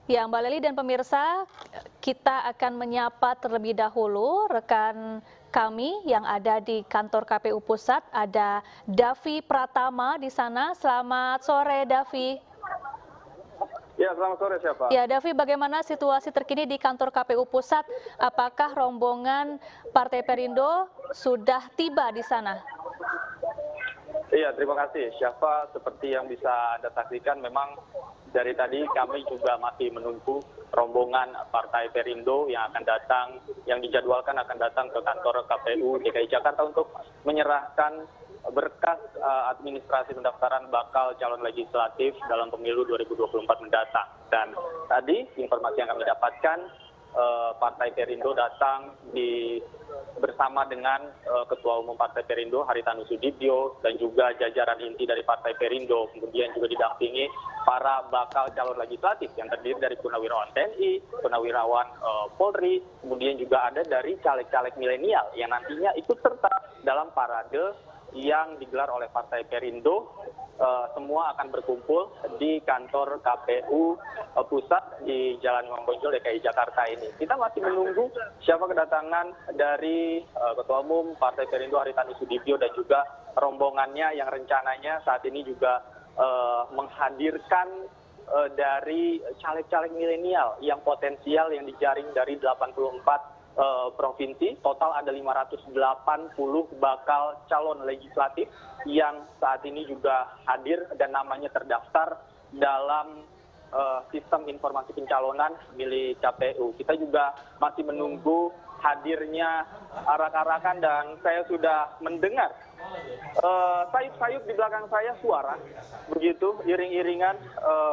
Ya, Mbak Leli dan pemirsa, kita akan menyapa terlebih dahulu rekan kami yang ada di kantor KPU Pusat. Ada Davi Pratama di sana. Selamat sore, Davi. Ya, selamat sore siapa? Ya, Davi, bagaimana situasi terkini di kantor KPU Pusat? Apakah rombongan Partai Perindo sudah tiba di sana? Iya, terima kasih. Syafa, seperti yang bisa Anda saksikan, memang dari tadi kami juga masih menunggu rombongan Partai Perindo yang akan datang, yang dijadwalkan akan datang ke kantor KPU DKI Jakarta untuk menyerahkan berkas administrasi pendaftaran bakal calon legislatif dalam pemilu 2024 mendatang. Dan tadi informasi yang kami dapatkan, Partai Perindo datang bersama dengan Ketua Umum Partai Perindo Haritanu Sudibyo dan juga jajaran inti dari Partai Perindo, kemudian juga didampingi para bakal calon legislatif yang terdiri dari Purnawirawan TNI, Purnawirawan Polri, kemudian juga ada dari caleg-caleg milenial yang nantinya ikut serta dalam parade yang digelar oleh Partai Perindo. Semua akan berkumpul di kantor KPU Pusat di Jalan Imam Bonjol DKI Jakarta ini. Kita masih menunggu siapa kedatangan dari Ketua Umum Partai Perindo Haritanu Sudibyo dan juga rombongannya yang rencananya saat ini juga menghadirkan dari caleg-caleg milenial yang potensial yang dijaring dari 84 provinsi. Total ada 580 bakal calon legislatif yang saat ini juga hadir dan namanya terdaftar dalam sistem informasi pencalonan milik KPU. Kita juga masih menunggu hadirnya arak-arakan dan saya sudah mendengar sayup-sayup di belakang saya suara begitu iring-iringan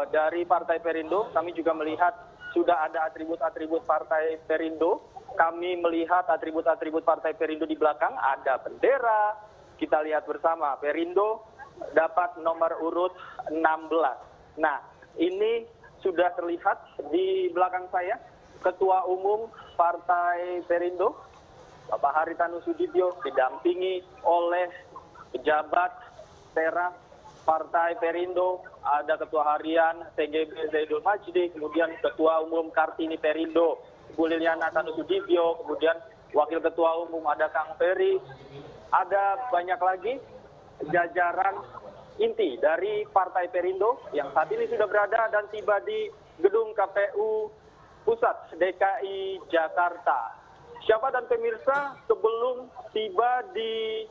dari Partai Perindo. Kami juga melihat sudah ada atribut-atribut Partai Perindo. Kami melihat atribut-atribut Partai Perindo di belakang, ada bendera. Kita lihat bersama, Perindo dapat nomor urut 16. Nah, ini sudah terlihat di belakang saya, Ketua Umum Partai Perindo, Bapak Haritanu Sudibyo, didampingi oleh pejabat teras Partai Perindo, ada Ketua Harian TGB Zaidul Majdi, kemudian Ketua Umum Kartini Perindo, Bu Liliana Haritanu Sudibyo, kemudian Wakil Ketua Umum ada Kang Ferry, ada banyak lagi jajaran inti dari Partai Perindo yang saat ini sudah berada dan tiba di gedung KPU Pusat DKI Jakarta. Siapa dan pemirsa, sebelum tiba di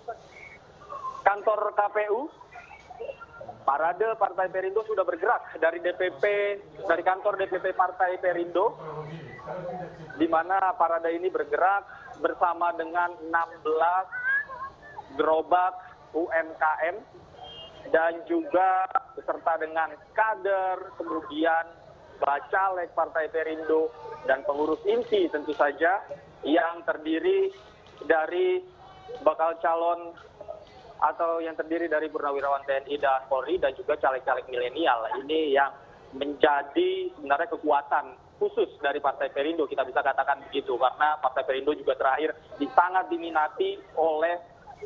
kantor KPU, parade Partai Perindo sudah bergerak dari DPP, dari kantor DPP Partai Perindo, di mana parade ini bergerak bersama dengan 16 gerobak UMKM dan juga beserta dengan kader, kemudian bacalek Partai Perindo dan pengurus inti tentu saja yang terdiri dari bakal calon atau yang terdiri dari Purnawirawan TNI dan Polri dan juga caleg-caleg milenial. Ini yang menjadi sebenarnya kekuatan khusus dari Partai Perindo, kita bisa katakan begitu, karena Partai Perindo juga terakhir sangat diminati oleh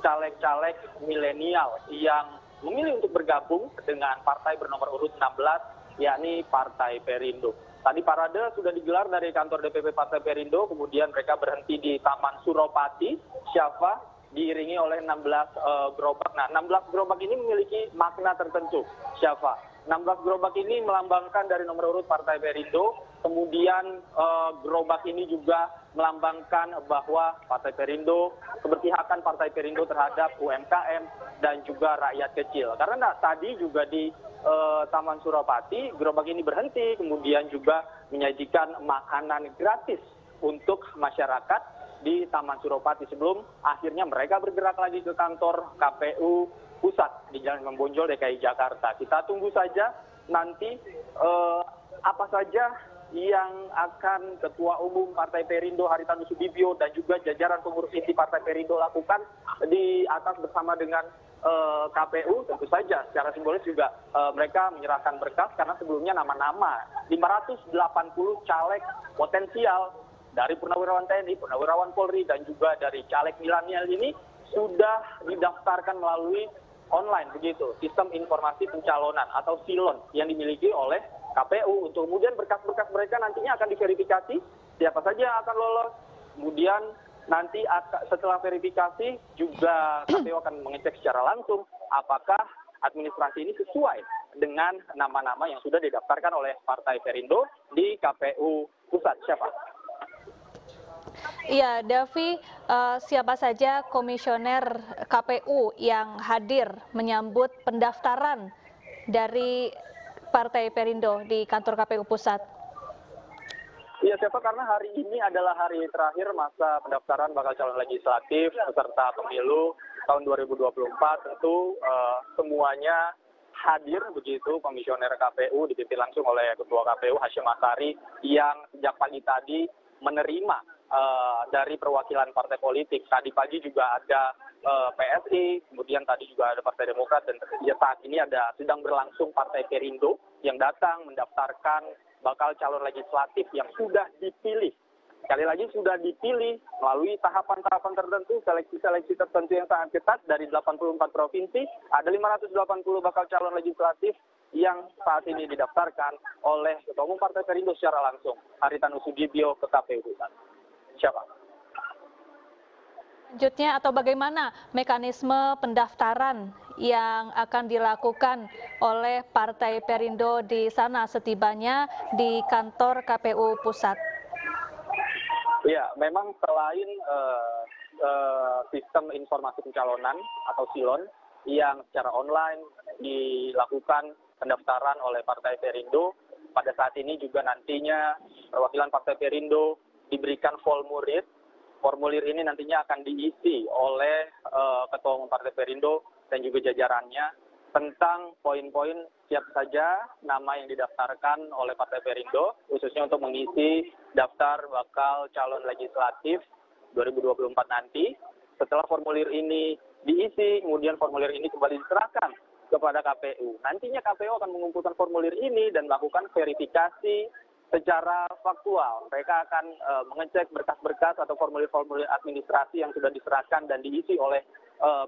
caleg-caleg milenial yang memilih untuk bergabung dengan partai bernomor urut 16, yakni Partai Perindo. Tadi parade sudah digelar dari kantor DPP Partai Perindo, kemudian mereka berhenti di Taman Suropati, Syafa, diiringi oleh 16 gerobak. Nah, 16 gerobak ini memiliki makna tertentu, Syafa. 16 gerobak ini melambangkan dari nomor urut Partai Perindo, kemudian gerobak ini juga melambangkan bahwa Partai Perindo, keberpihakan Partai Perindo terhadap UMKM dan juga rakyat kecil. Karena tadi juga di Taman Suropati, gerobak ini berhenti, kemudian juga menyajikan makanan gratis untuk masyarakat di Taman Suropati sebelum akhirnya mereka bergerak lagi ke kantor KPU Pusat di Jalan Imam Bonjol DKI Jakarta. Kita tunggu saja nanti apa saja yang akan Ketua Umum Partai Perindo Haritanu Sudibyo dan juga jajaran pengurus inti Partai Perindo lakukan di atas bersama dengan KPU. Tentu saja secara simbolis juga mereka menyerahkan berkas karena sebelumnya nama-nama 580 caleg potensial dari Purnawirawan TNI, Purnawirawan Polri, dan juga dari caleg milenial ini sudah didaftarkan melalui online begitu, sistem informasi pencalonan atau silon yang dimiliki oleh KPU untuk kemudian berkas-berkas mereka nantinya akan diverifikasi siapa saja yang akan lolos. Kemudian nanti setelah verifikasi juga KPU akan mengecek secara langsung apakah administrasi ini sesuai dengan nama-nama yang sudah didaftarkan oleh Partai Perindo di KPU Pusat. Siapa? Iya, Davi, siapa saja komisioner KPU yang hadir menyambut pendaftaran dari Partai Perindo di kantor KPU Pusat? Iya, siapa, karena hari ini adalah hari terakhir masa pendaftaran bakal calon legislatif peserta pemilu tahun 2024. Tentu semuanya hadir begitu, komisioner KPU dipimpin langsung oleh Ketua KPU Hashim Asyari yang sejak pagi tadi menerima dari perwakilan partai politik. Tadi pagi juga ada PSI, kemudian tadi juga ada Partai Demokrat, dan saat ini sedang berlangsung Partai Perindo yang datang mendaftarkan bakal calon legislatif yang sudah dipilih. Sekali lagi sudah dipilih melalui tahapan-tahapan tertentu, seleksi-seleksi tertentu yang sangat ketat dari 84 provinsi. Ada 580 bakal calon legislatif yang saat ini didaftarkan oleh Ketua Umum Partai Perindo secara langsung, Haritanu Sudibyo, ke KPU Pusat. Siapa? Selanjutnya atau bagaimana mekanisme pendaftaran yang akan dilakukan oleh Partai Perindo di sana setibanya di kantor KPU Pusat? Ya, memang selain sistem informasi pencalonan atau SILON yang secara online dilakukan pendaftaran oleh Partai Perindo, pada saat ini juga nantinya perwakilan Partai Perindo diberikan formulir. Formulir ini nantinya akan diisi oleh Ketua Umum Partai Perindo dan juga jajarannya tentang poin-poin siapa saja nama yang didaftarkan oleh Partai Perindo, khususnya untuk mengisi daftar bakal calon legislatif 2024 nanti. Setelah formulir ini diisi, kemudian formulir ini kembali diserahkan kepada KPU. Nantinya KPU akan mengumpulkan formulir ini dan melakukan verifikasi secara faktual. Mereka akan mengecek berkas-berkas atau formulir-formulir administrasi yang sudah diserahkan dan diisi oleh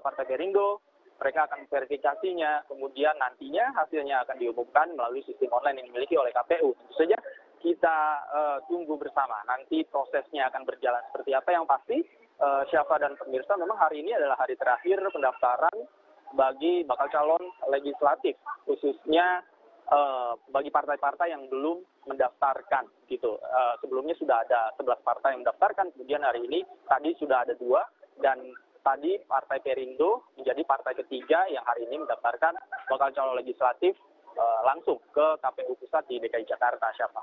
Partai Perindo. Mereka akan verifikasinya, kemudian nantinya hasilnya akan diumumkan melalui sistem online yang dimiliki oleh KPU. Tentu saja kita tunggu bersama. Nanti prosesnya akan berjalan seperti apa. Yang pasti, Syafa dan pemirsa, memang hari ini adalah hari terakhir pendaftaran bagi bakal calon legislatif, khususnya bagi partai-partai yang belum mendaftarkan gitu. Sebelumnya sudah ada 11 partai yang mendaftarkan, kemudian hari ini tadi sudah ada 2, dan tadi Partai Perindo menjadi partai ketiga yang hari ini mendaftarkan bakal calon legislatif langsung ke KPU Pusat di DKI Jakarta. Siapa?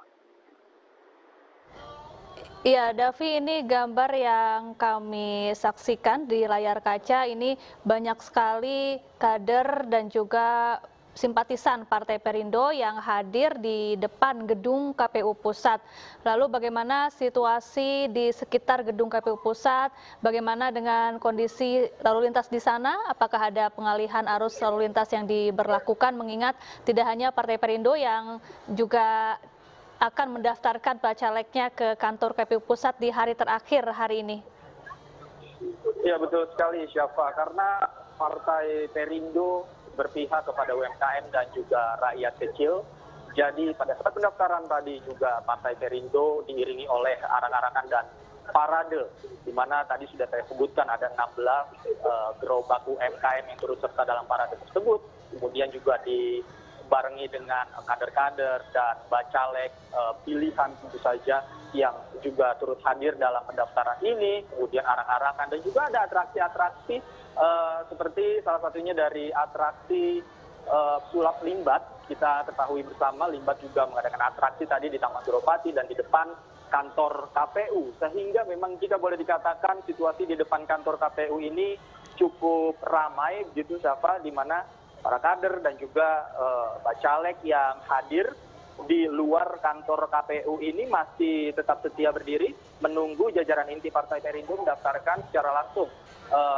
Iya, Davi, ini gambar yang kami saksikan di layar kaca. Ini banyak sekali kader dan juga simpatisan Partai Perindo yang hadir di depan gedung KPU Pusat. Lalu bagaimana situasi di sekitar gedung KPU Pusat? Bagaimana dengan kondisi lalu lintas di sana? Apakah ada pengalihan arus lalu lintas yang diberlakukan, mengingat tidak hanya Partai Perindo yang juga akan mendaftarkan bacaleknya ke kantor KPU Pusat di hari terakhir hari ini? Ya, betul sekali, Syafa, karena Partai Perindo berpihak kepada UMKM dan juga rakyat kecil. Jadi pada saat pendaftaran tadi juga Partai Perindo diiringi oleh arak-arakan dan parade, di mana tadi sudah saya sebutkan ada 16 gerobak UMKM yang turut serta dalam parade tersebut. Kemudian juga dibarengi dengan kader-kader dan bacalek pilihan tentu saja yang juga turut hadir dalam pendaftaran ini. Kemudian arak-arakan dan juga ada atraksi-atraksi seperti salah satunya dari atraksi sulap limbat. Kita ketahui bersama limbat juga mengadakan atraksi tadi di Taman Suropati dan di depan kantor KPU, sehingga memang kita boleh dikatakan situasi di depan kantor KPU ini cukup ramai gitu, Syafa, di mana para kader dan juga bacalek yang hadir di luar kantor KPU ini masih tetap setia berdiri menunggu jajaran inti Partai Perindo mendaftarkan secara langsung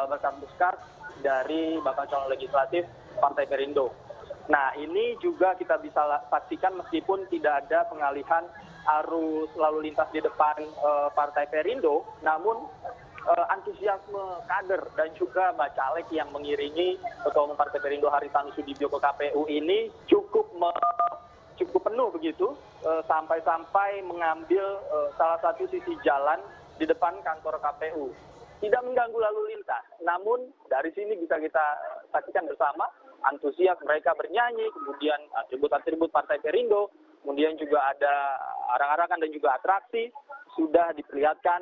berkas-berkas dari bakal calon legislatif Partai Perindo. Nah, ini juga kita bisa saksikan meskipun tidak ada pengalihan arus lalu lintas di depan Partai Perindo, namun antusiasme kader dan juga bacalek yang mengiringi Ketua Umum Partai Perindo Haritanu Sudibyo ke KPU ini cukup cukup penuh begitu, sampai-sampai mengambil salah satu sisi jalan di depan kantor KPU. Tidak mengganggu lalu lintas, namun dari sini bisa kita saksikan bersama antusias mereka bernyanyi, kemudian atribut-atribut Partai Perindo, kemudian juga ada arak-arakan dan juga atraksi, sudah diperlihatkan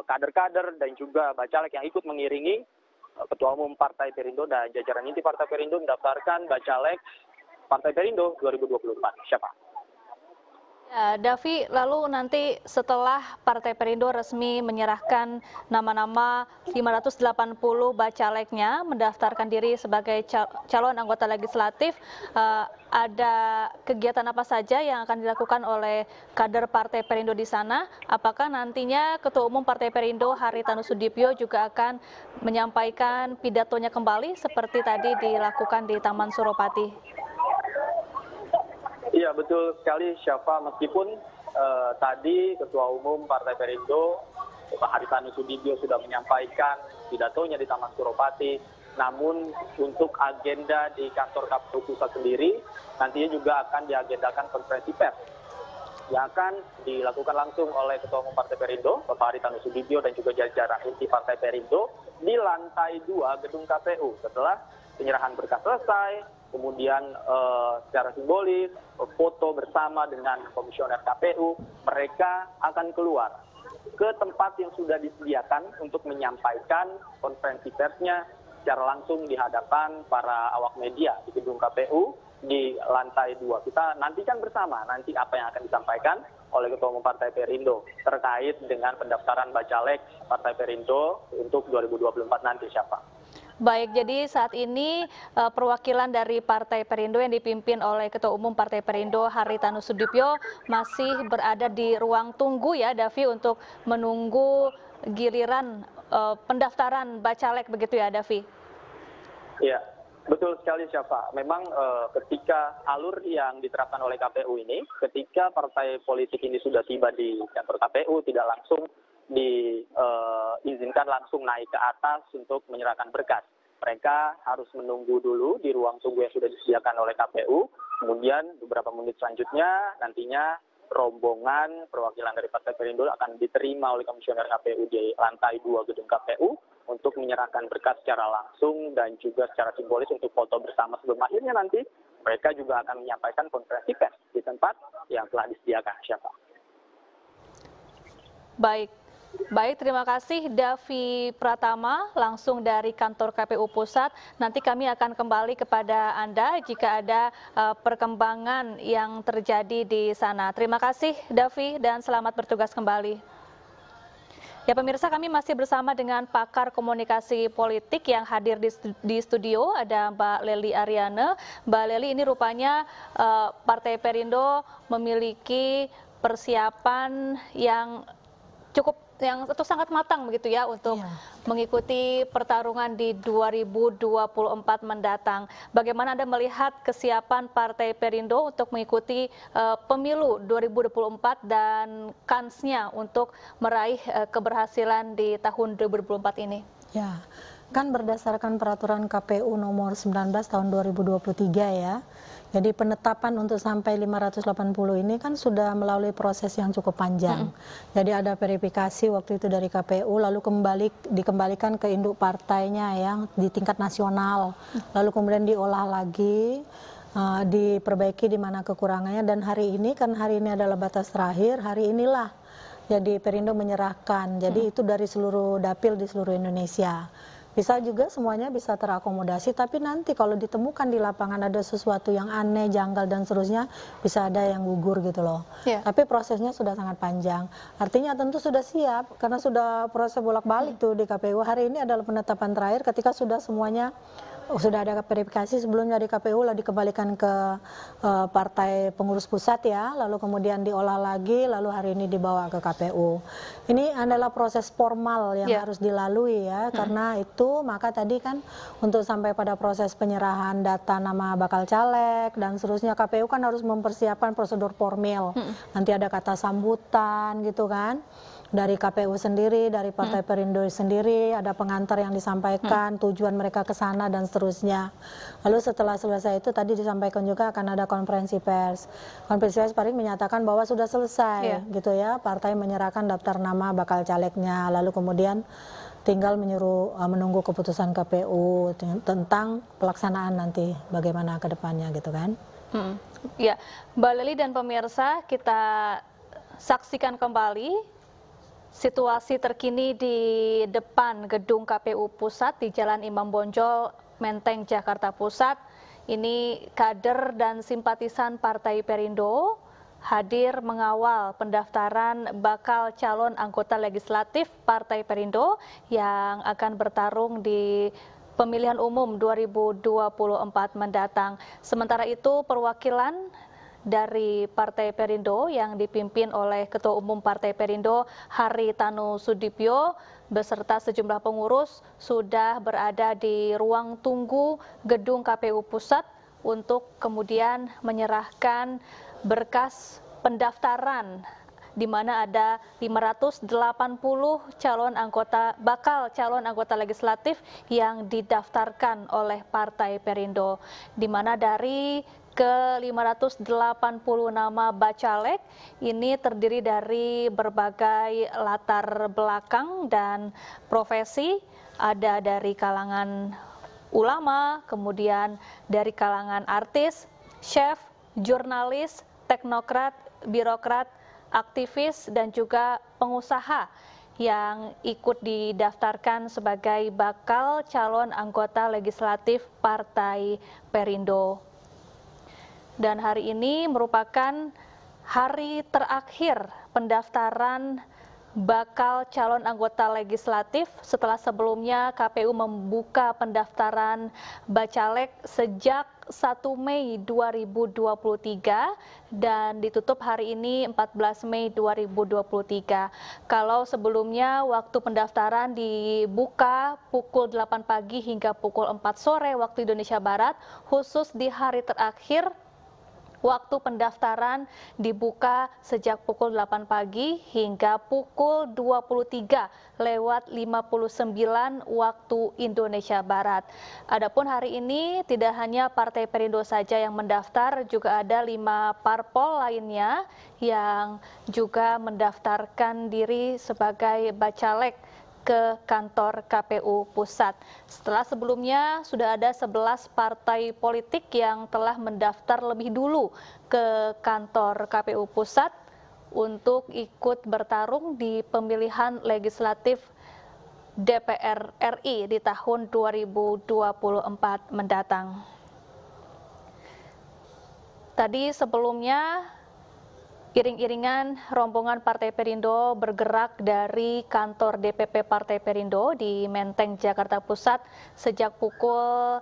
kader-kader dan juga bacalek yang ikut mengiringi Ketua Umum Partai Perindo dan jajaran inti Partai Perindo mendaftarkan bacalek Partai Perindo 2024. Siapa? Ya, Davi, lalu nanti setelah Partai Perindo resmi menyerahkan nama-nama 580 bacaleknya mendaftarkan diri sebagai calon anggota legislatif, ada kegiatan apa saja yang akan dilakukan oleh kader Partai Perindo di sana? Apakah nantinya Ketua Umum Partai Perindo Haritanu Sudibyo juga akan menyampaikan pidatonya kembali seperti tadi dilakukan di Taman Suropati? Iya, betul sekali Syafa, meskipun tadi Ketua Umum Partai Perindo Pak Haritanu Sudibyo sudah menyampaikan pidatonya di Taman Suropati, namun untuk agenda di kantor KPU Pusat sendiri nantinya juga akan diagendakan konferensi pers yang akan dilakukan langsung oleh Ketua Umum Partai Perindo Bapak Haritanu Sudibyo dan juga jajaran inti Partai Perindo di lantai 2 gedung KPU setelah penyerahan berkas selesai. Kemudian secara simbolis foto bersama dengan komisioner KPU, mereka akan keluar ke tempat yang sudah disediakan untuk menyampaikan konferensi persnya secara langsung di hadapan para awak media di gedung KPU di lantai 2. Kita nantikan bersama nanti apa yang akan disampaikan oleh Ketua Umum Partai Perindo terkait dengan pendaftaran bacalek Partai Perindo untuk 2024 nanti, siapa? Baik, jadi saat ini perwakilan dari Partai Perindo yang dipimpin oleh Ketua Umum Partai Perindo Haritanu Sudibyo masih berada di ruang tunggu ya, Davi, untuk menunggu giliran pendaftaran bacalek begitu ya, Davi? Iya, betul sekali Syafa. Memang ketika alur yang diterapkan oleh KPU ini, ketika partai politik ini sudah tiba di kantor KPU, tidak langsung diizinkan langsung naik ke atas untuk menyerahkan berkas. Mereka harus menunggu dulu di ruang tunggu yang sudah disediakan oleh KPU. Kemudian beberapa menit selanjutnya nantinya rombongan perwakilan dari Partai Perindo akan diterima oleh komisioner KPU di lantai 2 gedung KPU untuk menyerahkan berkas secara langsung dan juga secara simbolis untuk foto bersama sebelum akhirnya nanti mereka juga akan menyampaikan konferensi pers di tempat yang telah disediakan. Siapa? Baik, terima kasih Davi Pratama langsung dari kantor KPU Pusat. Nanti kami akan kembali kepada Anda jika ada perkembangan yang terjadi di sana. Terima kasih Davi dan selamat bertugas kembali. Ya pemirsa, kami masih bersama dengan pakar komunikasi politik yang hadir di studio, ada Mbak Lely Ariane. Mbak Lely, ini rupanya Partai Perindo memiliki persiapan yang sangat matang begitu ya untuk mengikuti pertarungan di 2024 mendatang. Bagaimana Anda melihat kesiapan Partai Perindo untuk mengikuti pemilu 2024 dan kansnya untuk meraih keberhasilan di tahun 2024 ini? Ya, kan berdasarkan peraturan KPU nomor 19 tahun 2023 ya. Jadi penetapan untuk sampai 580 ini kan sudah melalui proses yang cukup panjang. Jadi ada verifikasi waktu itu dari KPU, lalu dikembalikan ke induk partainya yang di tingkat nasional. Lalu kemudian diolah lagi, diperbaiki di mana kekurangannya, dan hari ini adalah batas terakhir, hari inilah jadi Perindo menyerahkan. Jadi itu dari seluruh dapil di seluruh Indonesia. Bisa juga semuanya bisa terakomodasi, tapi nanti kalau ditemukan di lapangan ada sesuatu yang aneh, janggal dan seterusnya, bisa ada yang gugur gitu loh. Tapi prosesnya sudah sangat panjang. Artinya tentu sudah siap karena sudah proses bolak-balik tuh di KPU. Hari ini adalah penetapan terakhir ketika sudah semuanya sudah ada verifikasi sebelumnya di KPU, lalu dikembalikan ke partai pengurus pusat ya, lalu kemudian diolah lagi, lalu hari ini dibawa ke KPU. Ini adalah proses formal yang harus dilalui ya, karena itu maka tadi kan untuk sampai pada proses penyerahan data nama bakal caleg dan seterusnya, KPU kan harus mempersiapkan prosedur formil. Nanti ada kata sambutan gitu kan. Dari KPU sendiri, dari Partai Perindo sendiri, ada pengantar yang disampaikan, tujuan mereka ke sana dan seterusnya. seterusnya. Lalu setelah selesai itu tadi disampaikan juga akan ada konferensi pers. Konferensi pers paling menyatakan bahwa sudah selesai gitu ya, partai menyerahkan daftar nama bakal calegnya, lalu kemudian tinggal menunggu keputusan KPU tentang pelaksanaan nanti bagaimana ke depannya gitu kan. Ya, Mbak Lely dan pemirsa, kita saksikan kembali situasi terkini di depan gedung KPU Pusat di Jalan Imam Bonjol, Menteng, Jakarta Pusat. Ini kader dan simpatisan Partai Perindo hadir mengawal pendaftaran bakal calon anggota legislatif Partai Perindo yang akan bertarung di pemilihan umum 2024 mendatang. Sementara itu, perwakilan dari Partai Perindo yang dipimpin oleh Ketua Umum Partai Perindo Haritanu Sudibyo beserta sejumlah pengurus sudah berada di ruang tunggu gedung KPU Pusat untuk kemudian menyerahkan berkas pendaftaran di mana ada 580 bakal calon anggota legislatif yang didaftarkan oleh Partai Perindo, di mana dari ke-580 nama bacalek ini terdiri dari berbagai latar belakang dan profesi, ada dari kalangan ulama, kemudian dari kalangan artis, chef, jurnalis, teknokrat, birokrat, aktivis, dan juga pengusaha yang ikut didaftarkan sebagai bakal calon anggota legislatif Partai Perindo. Dan hari ini merupakan hari terakhir pendaftaran bakal calon anggota legislatif setelah sebelumnya KPU membuka pendaftaran bacalek sejak 1 Mei 2023 dan ditutup hari ini 14 Mei 2023. Kalau sebelumnya waktu pendaftaran dibuka pukul 8 pagi hingga pukul 4 sore waktu Indonesia Barat, khusus di hari terakhir waktu pendaftaran dibuka sejak pukul 8 pagi hingga pukul 23:59 waktu Indonesia Barat. Adapun hari ini tidak hanya Partai Perindo saja yang mendaftar, juga ada 5 parpol lainnya yang juga mendaftarkan diri sebagai bacalek ke kantor KPU Pusat. Setelah sebelumnya sudah ada 11 partai politik yang telah mendaftar lebih dulu ke kantor KPU Pusat untuk ikut bertarung di pemilihan legislatif DPR RI di tahun 2024 mendatang. Tadi sebelumnya iring-iringan rombongan Partai Perindo bergerak dari kantor DPP Partai Perindo di Menteng, Jakarta Pusat sejak pukul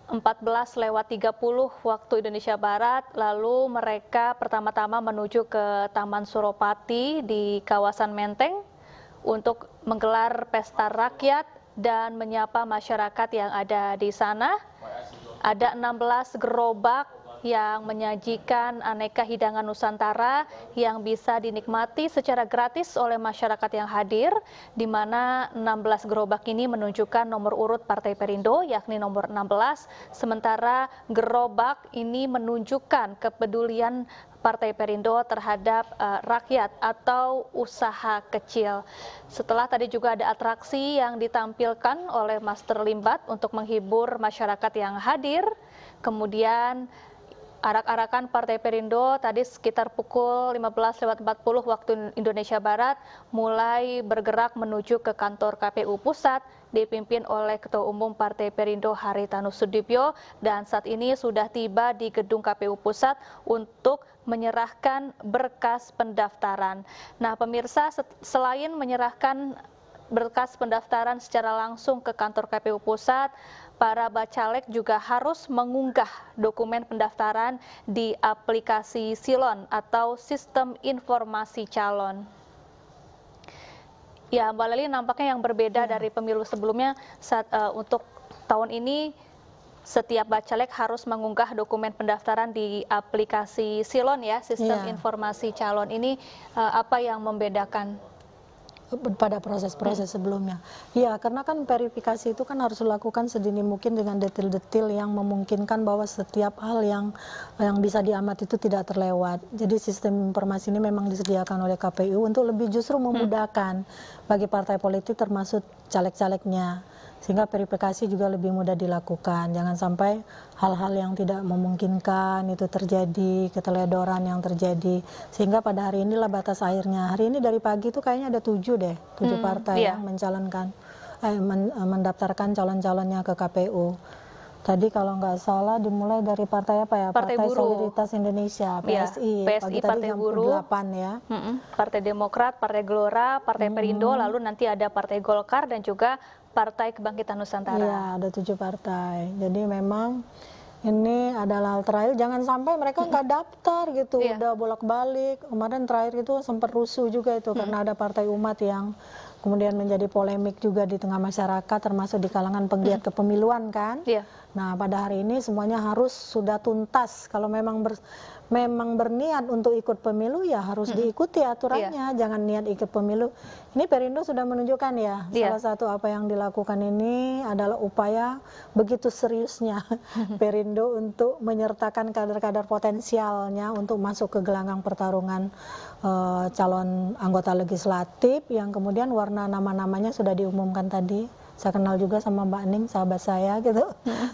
14:30 waktu Indonesia Barat. Lalu mereka pertama-tama menuju ke Taman Suropati di kawasan Menteng untuk menggelar pesta rakyat dan menyapa masyarakat yang ada di sana. Ada 16 gerobak yang menyajikan aneka hidangan Nusantara yang bisa dinikmati secara gratis oleh masyarakat yang hadir, di mana 16 gerobak ini menunjukkan nomor urut Partai Perindo, yakni nomor 16, sementara gerobak ini menunjukkan kepedulian Partai Perindo terhadap rakyat atau usaha kecil. Setelah tadi juga ada atraksi yang ditampilkan oleh Master Limbat untuk menghibur masyarakat yang hadir, kemudian arak-arakan Partai Perindo tadi sekitar pukul 15:40 waktu Indonesia Barat mulai bergerak menuju ke kantor KPU Pusat dipimpin oleh Ketua Umum Partai Perindo Haritanu Sudibyo, dan saat ini sudah tiba di gedung KPU Pusat untuk menyerahkan berkas pendaftaran. Nah, pemirsa, selain menyerahkan berkas pendaftaran secara langsung ke kantor KPU Pusat, para bacalek juga harus mengunggah dokumen pendaftaran di aplikasi Silon atau Sistem Informasi Calon. Ya, Mbak Lely, nampaknya yang berbeda dari pemilu sebelumnya untuk tahun ini setiap bacalek harus mengunggah dokumen pendaftaran di aplikasi Silon ya, Sistem Informasi Calon. Ini apa yang membedakan? pada proses-proses sebelumnya. Iya, karena kan verifikasi itu kan harus dilakukan sedini mungkin dengan detail-detail yang memungkinkan bahwa setiap hal yang bisa diamati itu tidak terlewat. Jadi sistem informasi ini memang disediakan oleh KPU untuk lebih justru memudahkan bagi partai politik termasuk caleg-calegnya. Sehingga verifikasi juga lebih mudah dilakukan. Jangan sampai hal-hal yang tidak memungkinkan itu terjadi, keteledoran yang terjadi. Sehingga pada hari inilah batas akhirnya. Hari ini dari pagi itu kayaknya ada 7 partai yang mencalonkan, mendaftarkan calon-calonnya ke KPU. Tadi kalau nggak salah dimulai dari partai apa ya? Partai Buruh. Solidaritas Indonesia, PSI. Ya, PSI, Partai Buruh, 8 ya. Partai Demokrat, Partai Gelora, Partai Perindo, lalu nanti ada Partai Golkar dan juga Partai Kebangkitan Nusantara. Iya, ada 7 partai. Jadi memang ini adalah hal terakhir. Jangan sampai mereka nggak daftar gitu, udah bolak-balik. Kemarin terakhir itu sempat rusuh juga itu karena ada Partai Umat yang kemudian menjadi polemik juga di tengah masyarakat, termasuk di kalangan penggiat kepemiluan kan. Nah, pada hari ini semuanya harus sudah tuntas. Kalau memang berniat untuk ikut pemilu ya harus diikuti aturannya, jangan niat ikut pemilu. Ini Perindo sudah menunjukkan ya, salah satu apa yang dilakukan ini adalah upaya begitu seriusnya Perindo untuk menyertakan kader-kader potensialnya untuk masuk ke gelanggang pertarungan calon anggota legislatif yang kemudian warna nama-namanya sudah diumumkan tadi. Saya kenal juga sama Mbak Ning, sahabat saya gitu,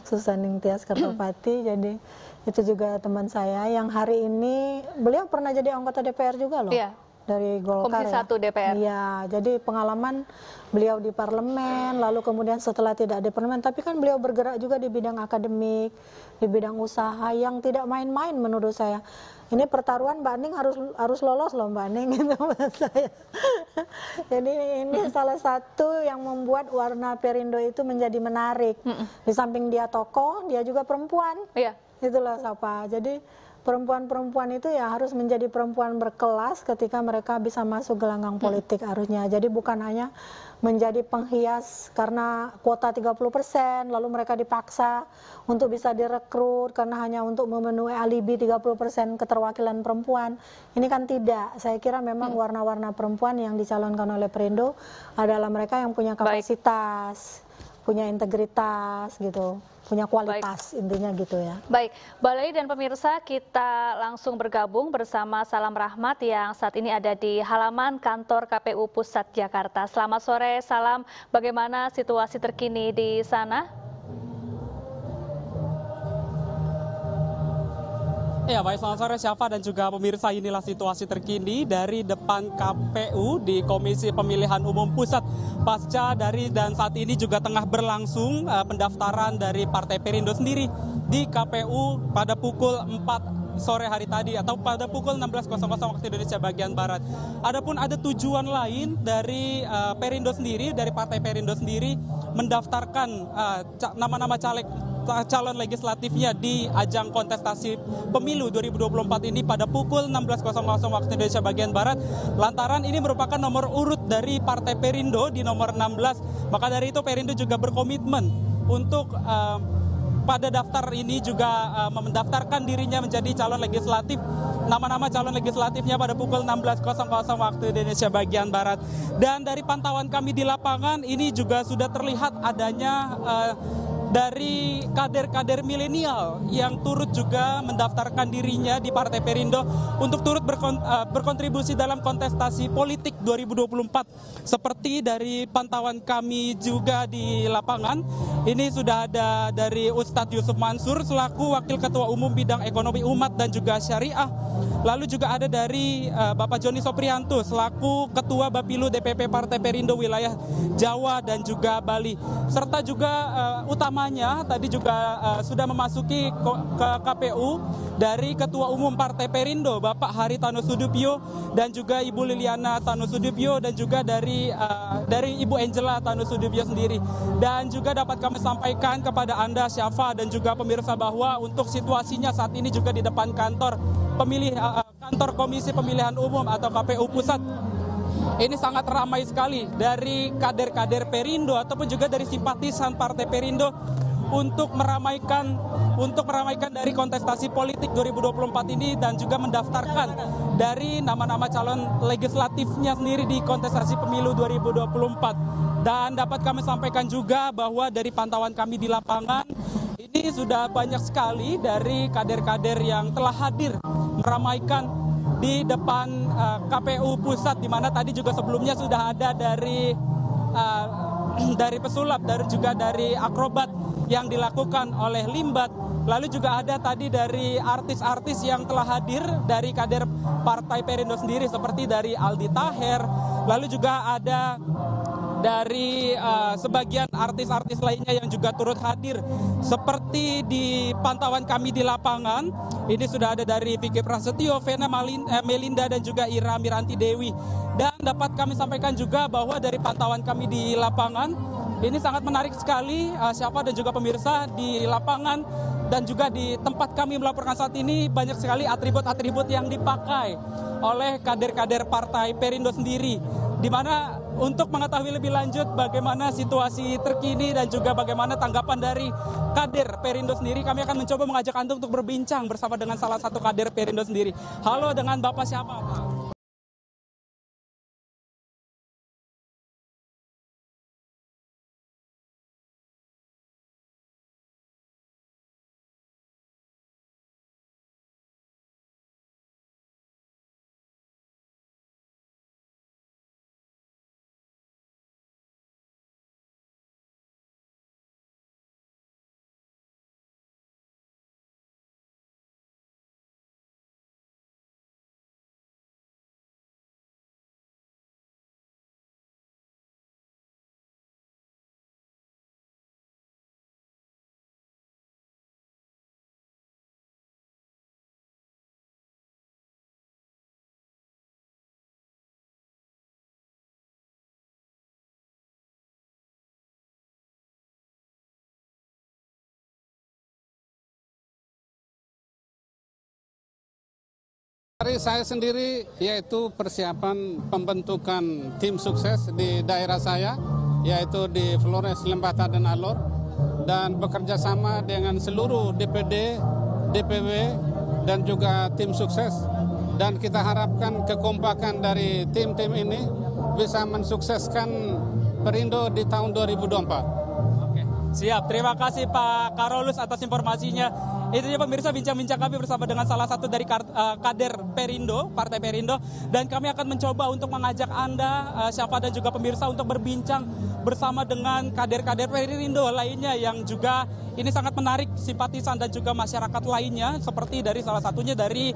Susaning Tias Kertopati, jadi itu juga teman saya yang hari ini beliau pernah jadi anggota DPR juga loh, dari Golkar. Komisi 1 DPR. Iya, jadi pengalaman beliau di parlemen, lalu kemudian setelah tidak di parlemen, tapi kan beliau bergerak juga di bidang akademik, di bidang usaha yang tidak main-main menurut saya. Ini pertaruhan Mbak Ning harus lolos loh Mbak Ning gitu menurut saya. Jadi ini salah satu yang membuat warna Perindo itu menjadi menarik. Di samping dia tokoh, dia juga perempuan. Itulah Sapa. Jadi perempuan-perempuan itu ya harus menjadi perempuan berkelas ketika mereka bisa masuk gelanggang politik harusnya. Jadi bukan hanya menjadi penghias karena kuota 30%, lalu mereka dipaksa untuk bisa direkrut karena hanya untuk memenuhi alibi 30% keterwakilan perempuan. Ini kan tidak. Saya kira memang warna-warna perempuan yang dicalonkan oleh Perindo adalah mereka yang punya kapasitas, punya integritas gitu, punya kualitas. Intinya gitu ya. Baik, Balai dan pemirsa, kita langsung bergabung bersama Salam Rahmat yang saat ini ada di halaman kantor KPU Pusat Jakarta. Selamat sore, Salam. Bagaimana situasi terkini di sana? Ya, baik, selamat sore Syafa dan juga pemirsa, inilah situasi terkini dari depan KPU di Komisi Pemilihan Umum Pusat pasca dari dan saat ini juga tengah berlangsung pendaftaran dari Partai Perindo sendiri di KPU pada pukul 4 sore hari tadi atau pada pukul 16.00 waktu Indonesia bagian Barat. Adapun ada tujuan lain dari Perindo sendiri, dari Partai Perindo sendiri mendaftarkan nama-nama calon legislatifnya di ajang kontestasi pemilu 2024 ini pada pukul 16.00 waktu Indonesia bagian Barat. Lantaran ini merupakan nomor urut dari Partai Perindo di nomor 16. Maka dari itu Perindo juga berkomitmen untuk pada daftar ini juga mendaftarkan dirinya menjadi calon legislatif. Nama-nama calon legislatifnya pada pukul 16.00 waktu Indonesia bagian Barat. Dan dari pantauan kami di lapangan ini juga sudah terlihat adanya dari kader-kader milenial yang turut juga mendaftarkan dirinya di Partai Perindo untuk turut berkontribusi dalam kontestasi politik 2024. Seperti dari pantauan kami juga di lapangan, ini sudah ada dari Ustadz Yusuf Mansur selaku Wakil Ketua Umum Bidang Ekonomi Umat dan juga Syariah. Lalu juga ada dari Bapak Joni Soprianto selaku Ketua Bapilu DPP Partai Perindo wilayah Jawa dan juga Bali. Serta juga utamanya tadi juga sudah memasuki ke KPU dari Ketua Umum Partai Perindo Bapak Haritano Sudipyo dan juga Ibu Liliana Tano Sudipyo dan juga dari Ibu Angela Tano Sudipyo sendiri. Dan juga dapat kami sampaikan kepada Anda Syafa dan juga pemirsa bahwa untuk situasinya saat ini juga di depan kantor Komisi Pemilihan Umum atau KPU Pusat ini sangat ramai sekali dari kader-kader Perindo ataupun juga dari simpatisan Partai Perindo untuk meramaikan dari kontestasi politik 2024 ini dan juga mendaftarkan dari nama-nama calon legislatifnya sendiri di kontestasi pemilu 2024. Dan dapat kami sampaikan juga bahwa dari pantauan kami di lapangan ini sudah banyak sekali dari kader-kader yang telah hadir meramaikan di depan KPU Pusat, di mana tadi juga sebelumnya sudah ada dari pesulap dan juga dari akrobat yang dilakukan oleh Limbat. Lalu juga ada tadi dari artis-artis yang telah hadir dari kader Partai Perindo sendiri seperti dari Aldi Taher. Lalu juga ada dari sebagian artis-artis lainnya yang juga turut hadir. Seperti di pantauan kami di lapangan, ini sudah ada dari Vicky Prasetyo, Vena Melinda dan juga Ira Miranti Dewi. Dan dapat kami sampaikan juga bahwa dari pantauan kami di lapangan, ini sangat menarik sekali Syafa dan juga pemirsa di lapangan dan juga di tempat kami melaporkan saat ini banyak sekali atribut-atribut yang dipakai oleh kader-kader Partai Perindo sendiri. Di mana untuk mengetahui lebih lanjut bagaimana situasi terkini dan juga bagaimana tanggapan dari kader Perindo sendiri, kami akan mencoba mengajak Anda untuk berbincang bersama dengan salah satu kader Perindo sendiri. Halo, dengan Bapak siapa, Pak? Dari saya sendiri yaitu persiapan pembentukan tim sukses di daerah saya, yaitu di Flores, Lembata, dan Alor, dan bekerja sama dengan seluruh DPD, DPW, dan juga tim sukses. Dan kita harapkan kekompakan dari tim-tim ini bisa mensukseskan Perindo di tahun 2024. Oke, siap. Terima kasih Pak Karolus atas informasinya. Itu dia pemirsa bincang-bincang kami bersama dengan salah satu dari kader Perindo, Partai Perindo. Dan kami akan mencoba untuk mengajak Anda, Syafa dan juga pemirsa untuk berbincang bersama dengan kader-kader Perindo lainnya yang juga ini sangat menarik simpatisan dan juga masyarakat lainnya. Seperti dari salah satunya dari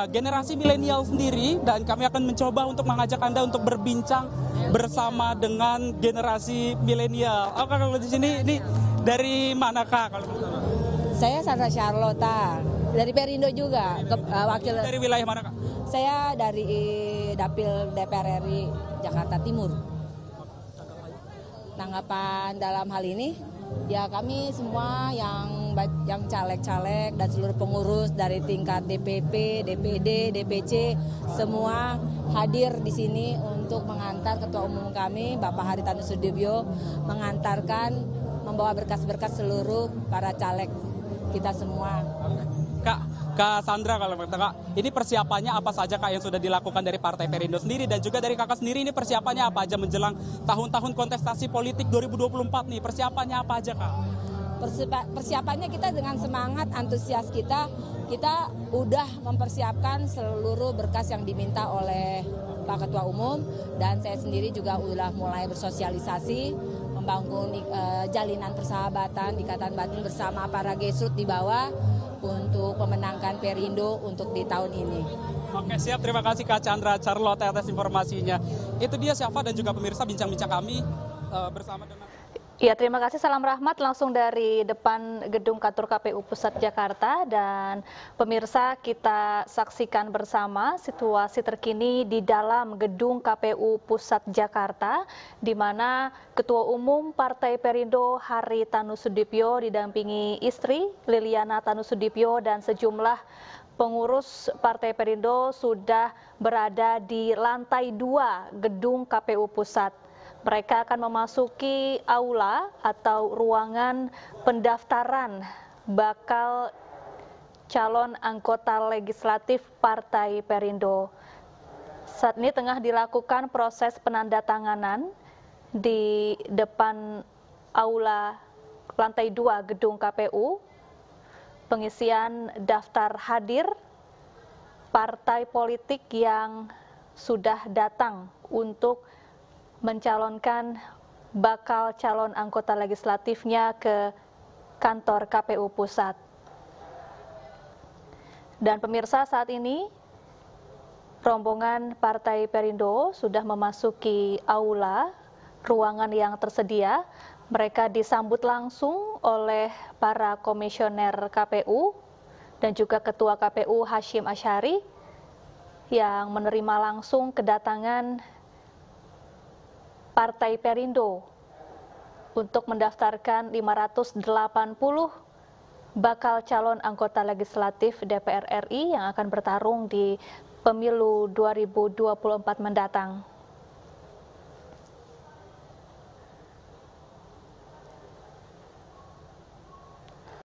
generasi milenial sendiri. Dan kami akan mencoba untuk mengajak Anda untuk berbincang bersama dengan generasi milenial. Oke, kalau di sini ini dari mana Kak? Kalau saya Sandra Charlotta, dari Perindo juga, wakil. Dari wilayah mana Kak? Saya dari Dapil DPR RI Jakarta Timur. Tanggapan dalam hal ini, ya kami semua yang caleg-caleg dan seluruh pengurus dari tingkat DPP, DPD, DPC, semua hadir di sini untuk mengantar Ketua Umum kami, Bapak Haritanu Sudibyo, membawa berkas-berkas seluruh para caleg kita semua. Kak Sandra, kalau Kak, ini persiapannya apa saja Kak yang sudah dilakukan dari Partai Perindo sendiri dan juga dari Kakak sendiri, ini persiapannya apa aja menjelang tahun-tahun kontestasi politik 2024 nih, persiapannya apa aja Kak? Persiapannya kita dengan semangat antusias kita udah mempersiapkan seluruh berkas yang diminta oleh Pak Ketua Umum, dan saya sendiri juga udah mulai bersosialisasi, membangun jalinan persahabatan, ikatan batin bersama para grassroots di bawah untuk memenangkan Perindo untuk di tahun ini. Oke, siap. Terima kasih Kak Chandra Charlotte atas informasinya. Itu dia Syafa dan juga pemirsa bincang-bincang kami bersama dengan... Ya, terima kasih. Salam rahmat langsung dari depan gedung kantor KPU Pusat Jakarta. Dan pemirsa, kita saksikan bersama situasi terkini di dalam gedung KPU Pusat Jakarta, di mana Ketua Umum Partai Perindo Haritanu Sudibyo didampingi istri Liliana Tanu Sudibyo dan sejumlah pengurus Partai Perindo sudah berada di lantai 2 gedung KPU Pusat. Mereka akan memasuki aula atau ruangan pendaftaran bakal calon anggota legislatif Partai Perindo. Saat ini tengah dilakukan proses penandatanganan di depan aula lantai 2 gedung KPU, pengisian daftar hadir partai politik yang sudah datang untuk mencalonkan bakal calon anggota legislatifnya ke kantor KPU Pusat. Dan pemirsa, saat ini rombongan Partai Perindo sudah memasuki aula ruangan yang tersedia. Mereka disambut langsung oleh para komisioner KPU dan juga Ketua KPU Hashim Asyari yang menerima langsung kedatangan Partai Perindo untuk mendaftarkan 580 bakal calon anggota legislatif DPR RI yang akan bertarung di pemilu 2024 mendatang.